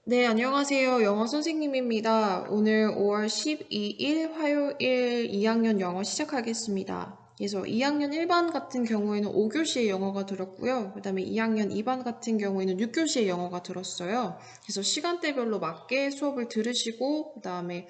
네, 안녕하세요. 영어 선생님입니다. 오늘 5월 12일 화요일 2학년 영어 시작하겠습니다. 그래서 2학년 1반 같은 경우에는 5교시의 영어가 들었고요. 그 다음에 2학년 2반 같은 경우에는 6교시의 영어가 들었어요. 그래서 시간대별로 맞게 수업을 들으시고 그 다음에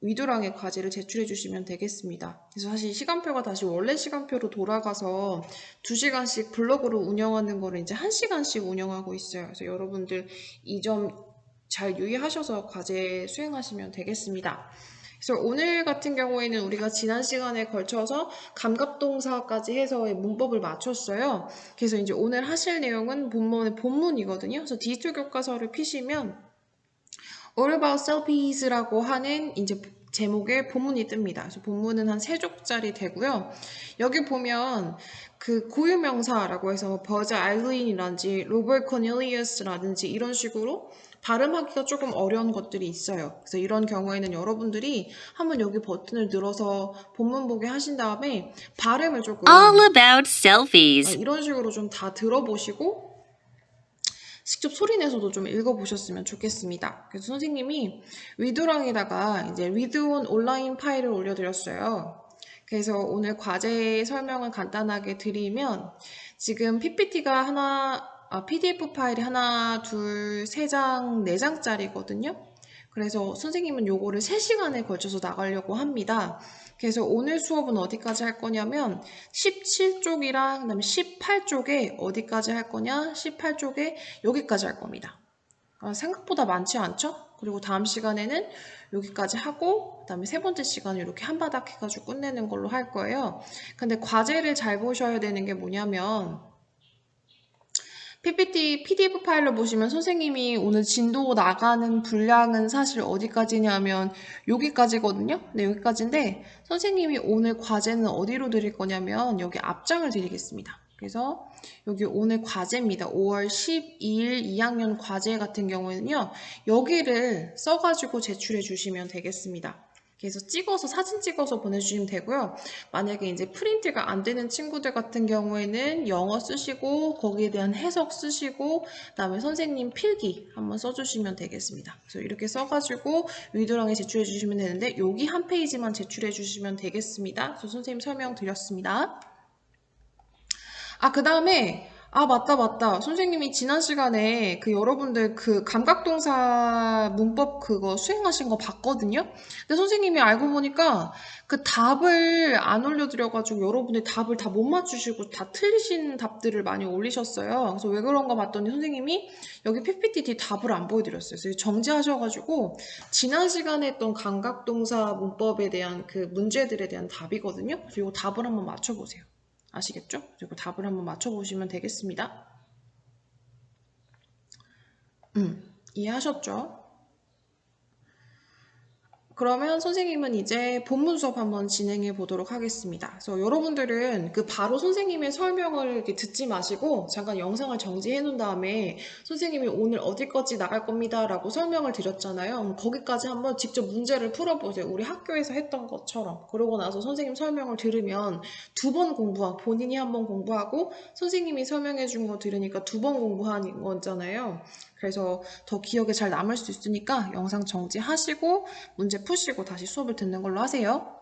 위두랑의 과제를 제출해 주시면 되겠습니다. 그래서 사실 시간표가 다시 원래 시간표로 돌아가서 2시간씩 블록으로 운영하는 거를 이제 1시간씩 운영하고 있어요. 그래서 여러분들 이 점 잘 유의하셔서 과제 수행하시면 되겠습니다. 그래서 오늘 같은 경우에는 우리가 지난 시간에 걸쳐서 감각동사까지 해서의 문법을 맞췄어요. 그래서 이제 오늘 하실 내용은 본문이거든요. 그래서 디지털 교과서를 피시면 All About Selfies라고 하는 이제 제목의 본문이 뜹니다. 그래서 본문은 한 3쪽짜리 되고요. 여기 보면 그 고유명사라고 해서 버즈 아일린이라든지 로버트 코넬리우스라든지 이런 식으로 발음하기가 조금 어려운 것들이 있어요. 그래서 이런 경우에는 여러분들이 한번 여기 버튼을 눌러서 본문 보게 하신 다음에 발음을 조금 All about selfies. 이런 식으로 좀 다 들어보시고 직접 소리내서도 좀 읽어보셨으면 좋겠습니다. 그래서 선생님이 위두랑에다가 이제 리드온 온라인 파일을 올려드렸어요. 그래서 오늘 과제 설명을 간단하게 드리면 지금 PDF 파일이 하나, 둘, 세 장, 네 장짜리거든요. 그래서 선생님은 요거를 3시간에 걸쳐서 나가려고 합니다. 그래서 오늘 수업은 어디까지 할 거냐면 17쪽이랑 그다음에 18쪽에 어디까지 할 거냐? 18쪽에 여기까지 할 겁니다. 생각보다 많지 않죠? 그리고 다음 시간에는 여기까지 하고 그다음에 세 번째 시간을 이렇게 한바닥 해가지고 끝내는 걸로 할 거예요. 근데 과제를 잘 보셔야 되는 게 뭐냐면 PPT, PDF 파일로 보시면 선생님이 오늘 진도 나가는 분량은 사실 어디까지냐면 여기까지거든요. 네, 여기까지인데 선생님이 오늘 과제는 어디로 드릴 거냐면 여기 앞장을 드리겠습니다. 그래서 여기 오늘 과제입니다. 5월 12일 2학년 과제 같은 경우에는요. 여기를 써가지고 제출해 주시면 되겠습니다. 그래서 사진 찍어서 보내주시면 되고요. 만약에 이제 프린트가 안 되는 친구들 같은 경우에는 영어 쓰시고 거기에 대한 해석 쓰시고 그다음에 선생님 필기 한번 써주시면 되겠습니다. 그래서 이렇게 써가지고 위드랑에 제출해 주시면 되는데 여기 한 페이지만 제출해 주시면 되겠습니다. 그래서 선생님 설명 드렸습니다. 그 다음에, 맞다. 선생님이 지난 시간에 그 여러분들 그 감각동사 문법 그거 수행하신 거 봤거든요? 근데 선생님이 알고 보니까 그 답을 안 올려드려가지고 여러분들 답을 다 못 맞추시고 다 틀리신 답들을 많이 올리셨어요. 그래서 왜 그런가 봤더니 선생님이 여기 PPT 뒤 답을 안 보여드렸어요. 그래서 정지하셔가지고 지난 시간에 했던 감각동사 문법에 대한 그 문제들에 대한 답이거든요. 그래서 이 답을 한번 맞춰보세요. 아시겠죠? 그리고 답을 한번 맞춰보시면 되겠습니다. 이해하셨죠? 그러면 선생님은 이제 본문 수업 한번 진행해 보도록 하겠습니다. 그래서 여러분들은 그 바로 선생님의 설명을 이렇게 듣지 마시고 잠깐 영상을 정지해 놓은 다음에 선생님이 오늘 어디까지 나갈 겁니다 라고 설명을 드렸잖아요. 거기까지 한번 직접 문제를 풀어보세요. 우리 학교에서 했던 것처럼. 그러고 나서 선생님 설명을 들으면 본인이 한 번 공부하고 선생님이 설명해 준 거 들으니까 2번 공부한 거잖아요. 그래서 더 기억에 잘 남을 수 있으니까 영상 정지하시고 문제 푸시고 다시 수업을 듣는 걸로 하세요.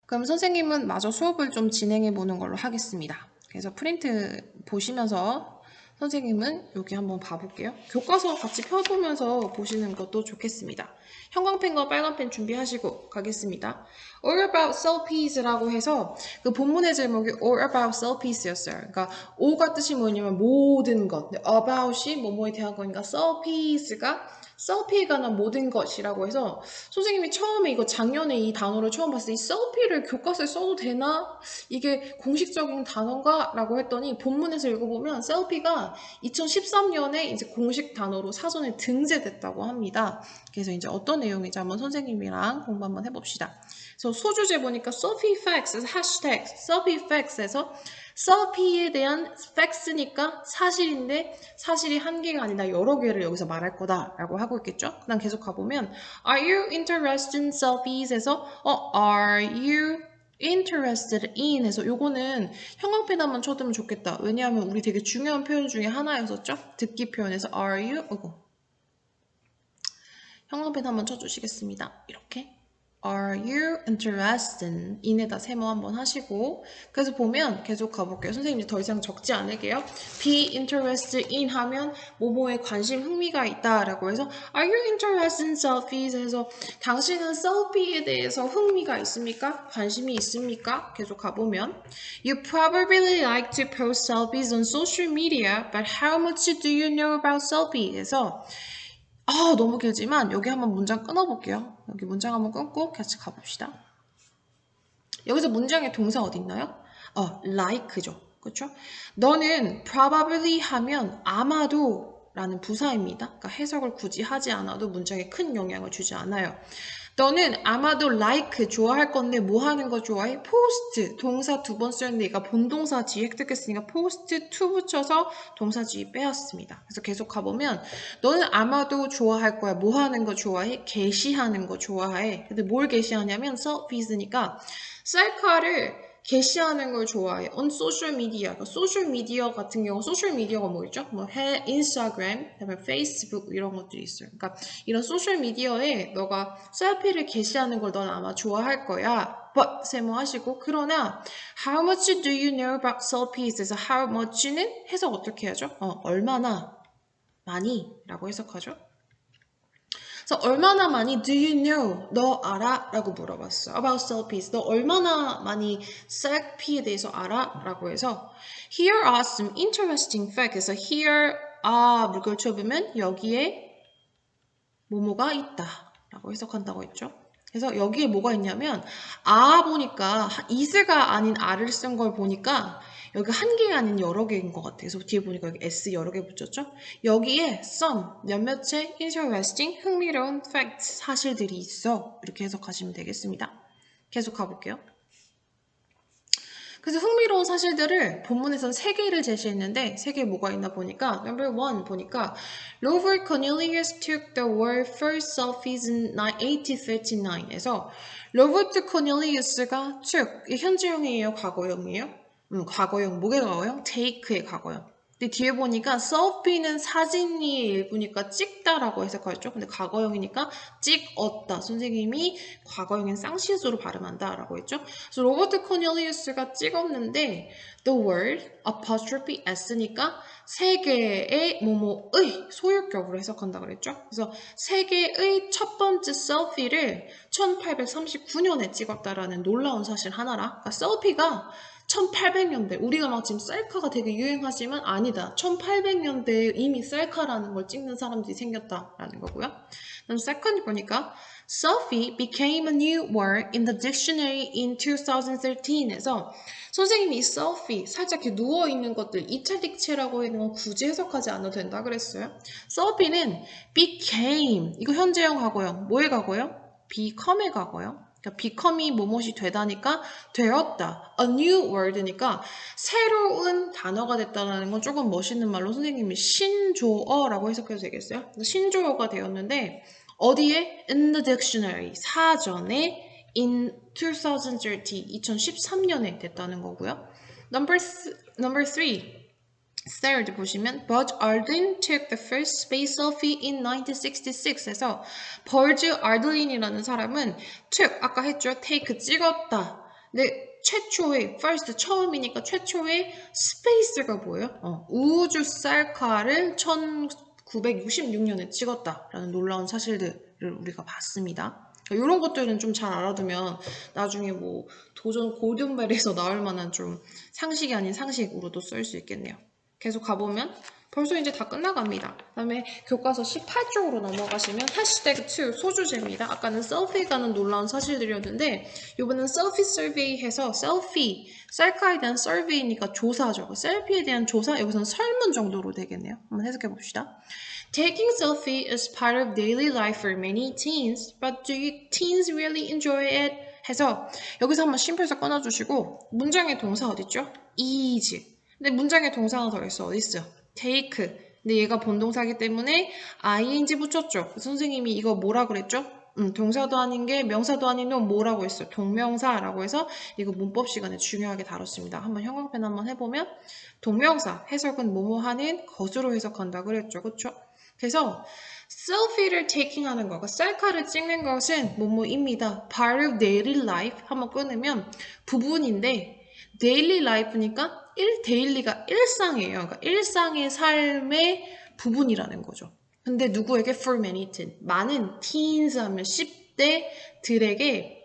그럼 선생님은 마저 수업을 좀 진행해 보는 걸로 하겠습니다. 그래서 프린트 보시면서 선생님은 여기 한번 봐볼게요. 교과서 같이 펴보면서 보시는 것도 좋겠습니다. 형광펜과 빨간펜 준비하시고 가겠습니다. All about selfies라고 해서 그 본문의 제목이 All about selfies였어요. 그러니까 all가 뜻이 뭐냐면 모든 것. about이 뭐뭐에 대한 거니까 selfies가 selfie에 관한 모든 것이라고 해서 선생님이 처음에 이거 작년에 이 단어를 처음 봤을 때 이 selfie를 교과서에 써도 되나? 이게 공식적인 단어인가? 라고 했더니 본문에서 읽어보면 selfie가 2013년에 이제 공식 단어로 사전에 등재됐다고 합니다. 그래서 이제 어떤 내용인지 한번 선생님이랑 공부 한번 해봅시다. 그래서 소주제 보니까 selfie facts, 해시태그 selfie facts에서 selfie에 대한 facts니까 사실인데 사실이 한 개가 아니라 여러 개를 여기서 말할 거다라고 하고 있겠죠? 그다음 계속 가보면 Are you interested in selfies에서 Are you interested in 해서 요거는 형광펜 한번 쳐두면 좋겠다. 왜냐하면 우리 되게 중요한 표현 중에 하나였었죠? 듣기 표현에서 Are you 형광펜 한번 쳐주시겠습니다. 이렇게. Are you interested? in에다 세모 한번 하시고 그래서 보면 계속 가볼게요. 선생님 이제 더 이상 적지 않을게요. be interested in 하면 뭐뭐에 관심, 흥미가 있다 라고 해서 Are you interested in selfies? 해서 당신은 셀피에 대해서 흥미가 있습니까? 관심이 있습니까? 계속 가보면 You probably like to post selfies on social media, but how much do you know about selfies? 해서 너무 길지만 여기 한번 문장 끊어볼게요. 여기 문장 한번 끊고 같이 가봅시다. 여기서 문장의 동사 어디 있나요? like죠. 그렇죠? 너는 probably 하면 아마도 라는 부사입니다. 그러니까 해석을 굳이 하지 않아도 문장에 큰 영향을 주지 않아요. 너는 아마도 like 좋아할 건데 뭐 하는 거 좋아해? post 동사 두 번 쓰는데 얘가 본동사 뒤에 획득했으니까 post to 붙여서 동사 뒤에 빼었습니다. 그래서 계속 가보면 너는 아마도 좋아할 거야. 뭐 하는 거 좋아해? 게시하는 거 좋아해. 근데 뭘 게시하냐면 selfies니까 셀카를 게시하는 걸 좋아해. on social media. 그러니까 소셜 미디어 같은 경우 소셜 미디어가 뭐 있죠? 뭐 인스타그램, 그다음에 페이스북 이런 것들이 있어요. 그러니까 이런 소셜 미디어에 너가 셀피를 게시하는 걸 넌 아마 좋아할 거야. but 세모하시고 그러나 how much do you know about selfies? 에서 how much는 해석 어떻게 하죠? 얼마나 많이 라고 해석하죠. 그래서 얼마나 많이 do you know? 너 알아? 라고 물어봤어요. about selfies. 너 얼마나 많이 셀피에 대해서 알아? 라고 해서 here are some interesting facts. 그래서 here are 물결 쳐보면 여기에 뭐뭐가 있다 라고 해석한다고 했죠. 그래서 여기에 뭐가 있냐면 보니까 is가 아닌 a를 쓴 걸 보니까 여기 한 개 아닌 여러 개인 것 같아요. 그래서 뒤에 보니까 여기 s 여러 개 붙였죠. 여기에 some 몇몇의 interesting 흥미로운 facts 사실들이 있어. 이렇게 해석하시면 되겠습니다. 계속 가볼게요. 그래서 흥미로운 사실들을 본문에서는 3개를 제시했는데 3개 뭐가 있나 보니까 number 1 보니까 Robert Cornelius took the world's first selfies in 1839에서 로버트 코넬리우스가 took 이 현재형이에요? 과거형이에요? 과거형. 뭐의 과거형? take의 과거형. 근데 뒤에 보니까 selfie는 사진이 일부니까 찍다라고 해석하였죠. 근데 과거형이니까 찍었다. 선생님이 과거형인 쌍시수로 발음한다라고 했죠. 그래서 로버트 코넬리우스가 찍었는데 the word apostrophe s니까 세계의 뭐뭐의 소유격으로 해석한다 그랬죠. 그래서 세계의 첫 번째 셀피를 1839년에 찍었다라는 놀라운 사실 하나라. 그러니까 셀피가 1800년대 우리가 막 지금 셀카가 되게 유행하지만 아니다. 1800년대에 이미 셀카라는 걸 찍는 사람들이 생겼다라는 거고요. 그다음 세컨드 보니까 selfie became a new word in the dictionary in 2013에서 선생님이 이 selfie 살짝 이렇게 누워있는 것들 이탈릭체라고 있는 건 굳이 해석하지 않아도 된다 그랬어요. selfie는 became 이거 현재형 과거형 뭐의 과거형? become의 과거형. 그러니까 become이 뭐뭇이 되다니까 되었다. a new word니까 새로운 단어가 됐다는 건 조금 멋있는 말로 선생님이 신조어라고 해석해도 되겠어요? 신조어가 되었는데 어디에? in the dictionary 사전에 in 2013년에 됐다는 거고요. Number 3 Third 보시면 Buzz Aldrin took the first space selfie in 1966에서 버즈 알드린이라는 사람은 took 아까 했죠. take 찍었다. 근데 최초의 first 처음이니까 최초의 스페이스가 뭐예요? 우주 셀카를 1966년에 찍었다라는 놀라운 사실들을 우리가 봤습니다. 이런 것들은 좀 잘 알아두면 나중에 뭐 도전 골든벨에서 나올 만한 좀 상식이 아닌 상식으로도 쓸 수 있겠네요. 계속 가보면 벌써 이제 다 끝나갑니다. 그 다음에 교과서 18쪽으로 넘어가시면 해시태그 2 소주제입니다. 아까는 셀피가는 놀라운 사실들이었는데 이번엔 셀피 서베이 해서 셀피, 셀카에 대한 서베이니까 조사죠. 셀피에 대한 조사, 여기서는 설문 정도로 되겠네요. 한번 해석해 봅시다. Taking selfie is part of daily life for many teens, but do you teens really enjoy it? 해서 여기서 한번 심표에서 꺼내주시고 문장의 동사 어딨죠? is. 근데 문장의 동사 하나 더 있어. 어디 있어? take. 근데 얘가 본동사이기 때문에 ing 붙였죠. 선생님이 이거 뭐라 그랬죠? 동사도 아닌 게 명사도 아닌 놈 뭐라고 했어요? 동명사라고 해서 이거 문법 시간에 중요하게 다뤘습니다. 한번 형광펜 한번 해보면 동명사 해석은 뭐뭐 하는 것으로 해석한다 그랬죠. 그쵸? 그래서 셀피를 taking 하는 거, 그러니까 셀카를 찍는 것은 뭐뭐입니다. part of daily life 한번 끊으면 부분인데 daily life니까 데일리가 일상이에요. 그러니까 일상의 삶의 부분이라는 거죠. 근데 누구에게 for many teen, 많은 teens 하면 10대들에게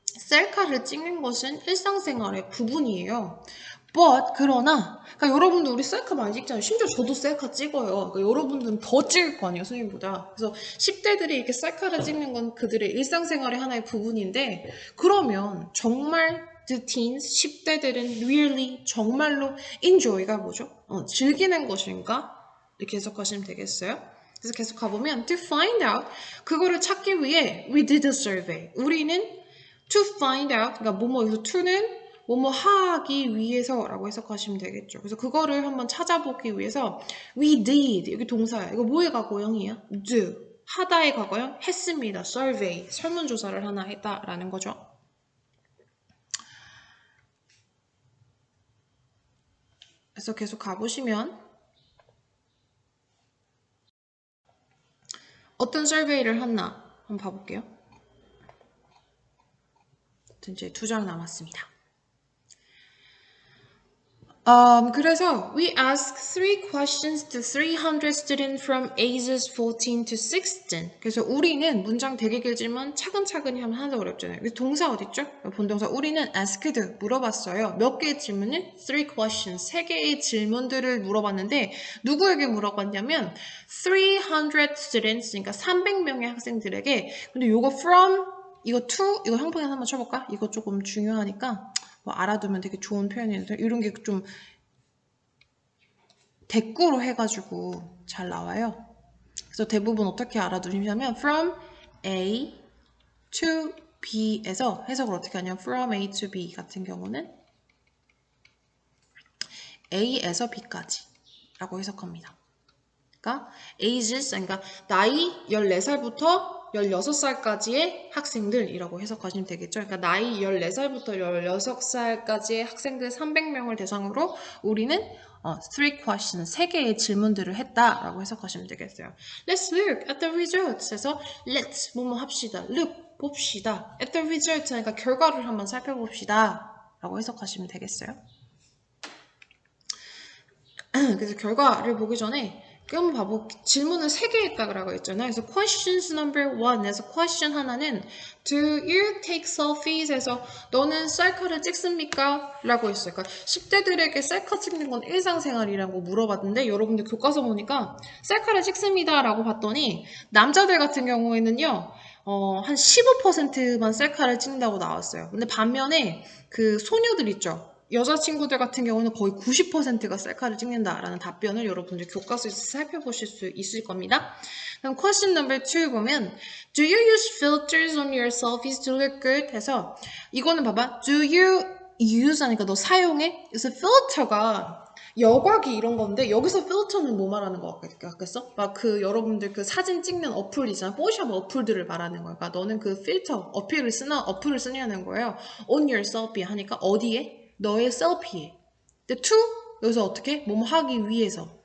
셀카를 찍는 것은 일상생활의 부분이에요. But 그러나 그러니까 여러분들 우리 셀카 많이 찍잖아요. 심지어 저도 셀카 찍어요. 그러니까 여러분들은 더 찍을 거 아니에요, 선생님보다. 그래서 10대들이 이렇게 셀카를 찍는 건 그들의 일상생활의 하나의 부분인데 그러면 정말 the teens, 10대들은 really 정말로 enjoy가 뭐죠? 즐기는 것인가? 이렇게 해석하시면 되겠어요. 그래서 계속 가보면 to find out 그거를 찾기 위해 we did a survey. 우리는 to find out 그러니까 뭐뭐 여기서 to는 뭐뭐 하기 위해서라고 해석하시면 되겠죠. 그래서 그거를 한번 찾아보기 위해서 we did 여기 동사야. 이거 뭐의 과거형이야? do 하다의 과거형 했습니다. survey 설문조사를 하나 했다라는 거죠. 그래서 계속 가보시면 어떤 survey를 했나 한번 봐볼게요. 이제 2장 남았습니다. 그래서 we ask 3 questions to 300 students from ages 14 to 16. 그래서 우리는 문장 되게 길지만 차근차근히 하면 하나도 어렵잖아요. 그래서 동사 어딨죠? 본동사 우리는 asked 물어봤어요. 몇 개의 질문을? 3 questions 3개의 질문들을 물어봤는데 누구에게 물어봤냐면 300 students 그러니까 300명의 학생들에게 근데 요거 from 이거 to 이거 형평에 한번 쳐볼까? 이거 조금 중요하니까 뭐 알아두면 되게 좋은 표현인데 이런 게 좀 대꾸로 해가지고 잘 나와요. 그래서 대부분 어떻게 알아두시냐면 from A to B에서 해석을 어떻게 하냐면 from A to B 같은 경우는 A에서 B까지 라고 해석합니다. 그러니까 ages 그러니까 나이 14살부터 16살까지의 학생들이라고 해석하시면 되겠죠. 그러니까 나이 14살부터 16살까지의 학생들 300명을 대상으로 우리는 3 questions, 3개의 질문들을 했다라고 해석하시면 되겠어요. Let's look at the results. 그래서 let's 뭐뭐 합시다. look 봅시다. at the results 그러니까 결과를 한번 살펴봅시다 라고 해석하시면 되겠어요. 그래서 결과를 보기 전에 한번 봐보 질문을 3개 했다고 했잖아요. 그래서 questions number 1에서 question 하나는 do you take selfies? 해서 너는 셀카를 찍습니까? 라고 했어요. 그러니까 10대들에게 셀카 찍는 건 일상생활이라고 물어봤는데 여러분들 교과서 보니까 셀카를 찍습니다 라고 봤더니 남자들 같은 경우에는요 한 15%만 셀카를 찍는다고 나왔어요. 근데 반면에 그 소녀들 있죠. 여자친구들 같은 경우는 거의 90%가 셀카를 찍는다라는 답변을 여러분들 교과서에서 살펴보실 수 있을 겁니다. 그럼 question number 2 보면 Do you use filters on your selfies to look good? 해서 이거는 봐봐. Do you use 하니까 너 사용해? 그래서 filter가 여과기 이런 건데 여기서 필터는 뭐 말하는 거 같겠어? 막 그 여러분들 그 사진 찍는 어플 있잖아. 뽀샵 어플들을 말하는 거야. 그러니까 너는 그 필터 어플을 쓰냐는 거예요. On your selfie 하니까 어디에? 너의 셀피에. 근데 to 여기서 어떻게? 뭐뭐 하기 위해서.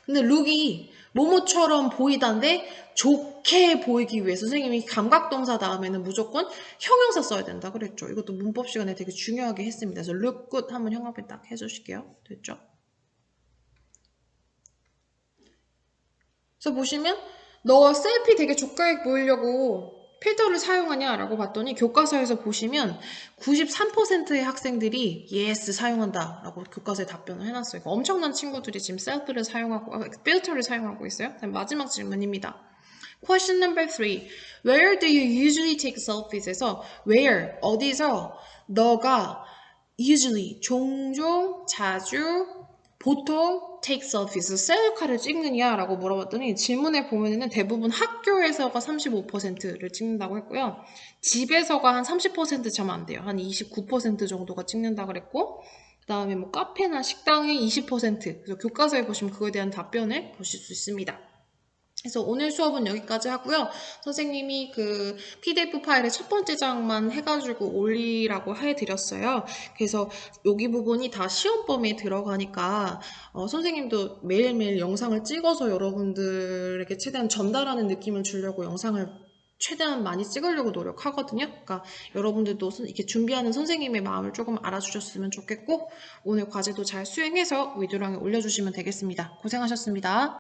근데 look이 뭐뭐처럼 보이다인데 좋게 보이기 위해 선생님이 감각동사 다음에는 무조건 형용사 써야 된다 그랬죠. 이것도 문법 시간에 되게 중요하게 했습니다. 그래서 look good 한번 형광펜 딱 해주실게요. 됐죠? 그래서 보시면 너 셀피 되게 좋게 보이려고 필터를 사용하냐라고 봤더니 교과서에서 보시면 93%의 학생들이 yes 사용한다라고 교과서에 답변을 해놨어요. 그러니까 엄청난 친구들이 지금 셀피를 사용하고 필터를 사용하고 있어요. 마지막 질문입니다. Question number 3. Where do you usually take selfies? 에서 where 어디서 너가 usually 종종 자주 보통 take selfies, 셀카를 찍느냐라고 물어봤더니 질문에 보면은 대부분 학교에서가 35%를 찍는다고 했고요. 집에서가 한 30% 참 안 돼요. 한 29% 정도가 찍는다고 그랬고 그 다음에 뭐 카페나 식당의 20% 그래서 교과서에 보시면 그거에 대한 답변을 보실 수 있습니다. 그래서 오늘 수업은 여기까지 하고요. 선생님이 그 PDF 파일의 첫 번째 장만 해가지고 올리라고 해드렸어요. 그래서 여기 부분이 다 시험범위에 들어가니까 선생님도 매일매일 영상을 찍어서 여러분들에게 최대한 전달하는 느낌을 주려고 영상을 최대한 많이 찍으려고 노력하거든요. 그러니까 여러분들도 이렇게 준비하는 선생님의 마음을 조금 알아주셨으면 좋겠고 오늘 과제도 잘 수행해서 위드랑에 올려주시면 되겠습니다. 고생하셨습니다.